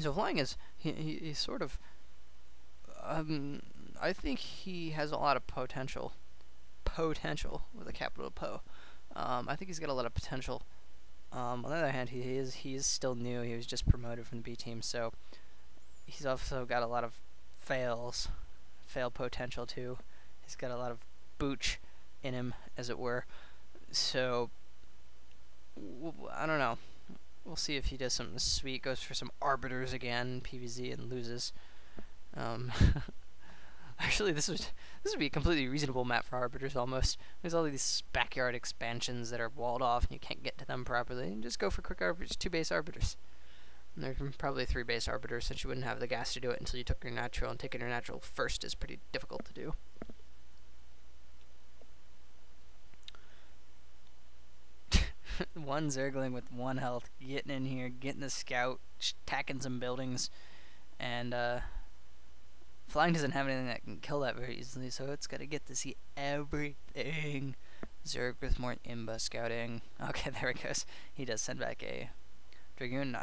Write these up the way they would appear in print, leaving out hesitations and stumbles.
So flying is he's sort of I think he has a lot of potential with a capital Po. I think he's got a lot of potential. On the other hand, he is still new. He was just promoted from the B team, so he's also got a lot of fail potential too. He's got a lot of booch in him, as it were. So I don't know. We'll see if he does something sweet. Goes for some arbiters again, PvZ, and loses. Actually, this would be a completely reasonable map for arbiters almost. There's all these backyard expansions that are walled off and you can't get to them properly. And just go for quick arbiters, 2 base arbiters. And there's probably 3 base arbiters since you wouldn't have the gas to do it until you took your natural, and taking your natural first is pretty difficult to do. One Zergling with 1 health getting in here, getting the scout, attacking some buildings, and flying doesn't have anything that can kill that very easily, so it's got to get to see everything. Zerg with more imba scouting. Okay, there it goes. He does send back a Dragoon.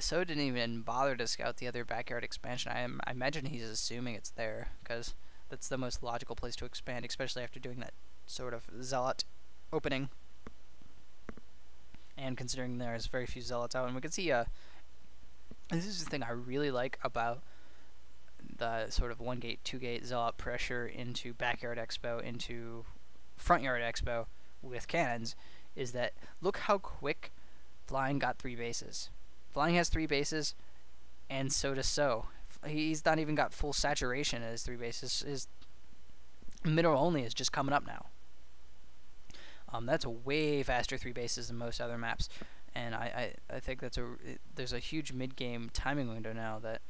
SKT didn't even bother to scout the other backyard expansion. I imagine he's assuming it's there, because that's the most logical place to expand, especially after doing that sort of zealot opening. And considering there's very few zealots out, and we can see this is the thing I really like about the sort of 1 gate, 2 gate zealot pressure into backyard expo, into front yard expo with cannons, is that look how quick flying got 3 bases. Flying has 3 bases, and so does SKT. He's not even got full saturation at his 3 bases. His mineral only is just coming up now. That's a way faster 3 bases than most other maps, and I think there's a huge mid game timing window now that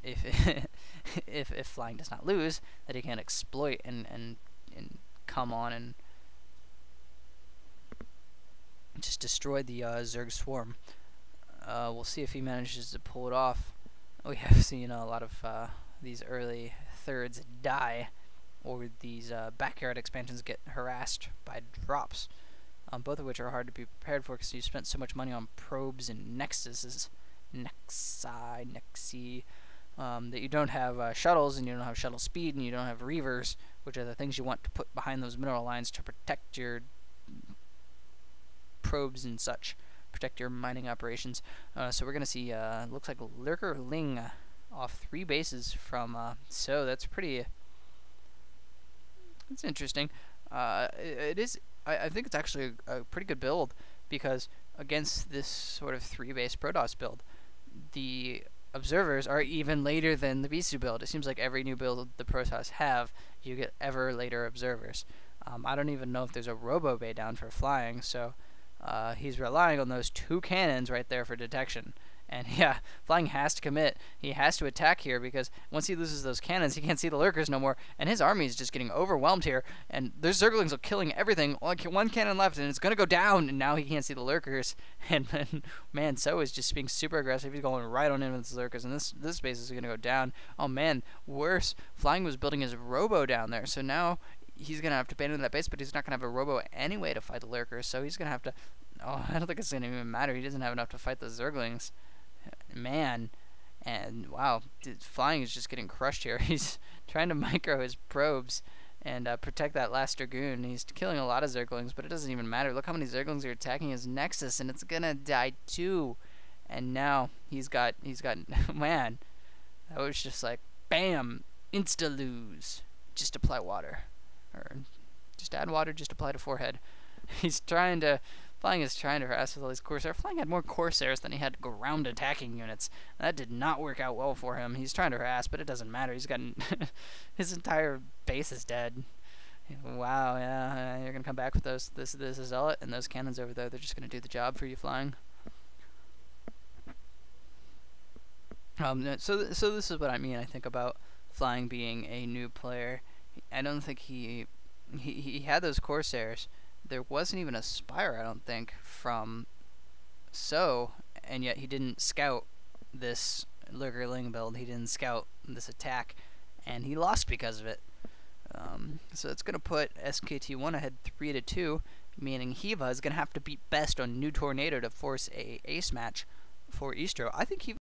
if flying does not lose, that he can exploit and come on and just destroy the Zerg swarm. We'll see if he manages to pull it off. We have seen a lot of these early thirds die, or these backyard expansions get harassed by drops, both of which are hard to be prepared for because you spent so much money on probes and nexi, that you don't have shuttles, and you don't have shuttle speed, and you don't have reavers, which are the things you want to put behind those mineral lines to protect your probes and such, protect your mining operations. So we're going to see, looks like Lurker Ling off 3 bases from SKT. That's pretty... It's interesting. It is. I think it's actually a pretty good build, because against this sort of 3-base Protoss build, the observers are even later than the Bisu build. It seems like every new build the Protoss have, you get ever later observers. I don't even know if there's a Robo Bay down for flying, so he's relying on those 2 cannons right there for detection. And yeah, flying has to commit. He has to attack here, because once he loses those cannons, he can't see the lurkers no more, and his army is just getting overwhelmed here. And there's Zerglings are killing everything. Like 1 cannon left, and it's gonna go down. And now he can't see the lurkers. And man, SKT is just being super aggressive. He's going right on in with the lurkers, and this base is gonna go down. Oh man, worse. Flying was building his robo down there, so now he's gonna have to abandon that base, but he's not gonna have a robo anyway to fight the lurkers. So he's gonna have to. Oh, I don't think it's gonna even matter. He doesn't have enough to fight the Zerglings. Man, and wow, flying is just getting crushed here. He's trying to micro his probes and protect that last Dragoon. He's killing a lot of Zerglings, but it doesn't even matter. Look how many Zerglings are attacking his Nexus, and it's gonna die too. And now he's got man, that was just like bam, insta lose. Just apply water, or just add water. Just apply to forehead. Flying is trying to harass with all these Corsairs. Flying had more Corsairs than he had ground attacking units. That did not work out well for him. He's trying to harass, but it doesn't matter. He's got his entire base is dead. Wow, yeah, you're gonna come back with this zealot and those cannons over there. They're just gonna do the job for you, flying. So this is what I mean. I think about flying being a new player. I don't think he had those Corsairs. There wasn't even a Spire, I don't think, from SKT, and yet he didn't scout this Lurker Ling build. He didn't scout this attack, and he lost because of it. So it's going to put SKT1 ahead 3-2, meaning Hiva is going to have to beat best on New Tornado to force a ace match for eSTRO. I think he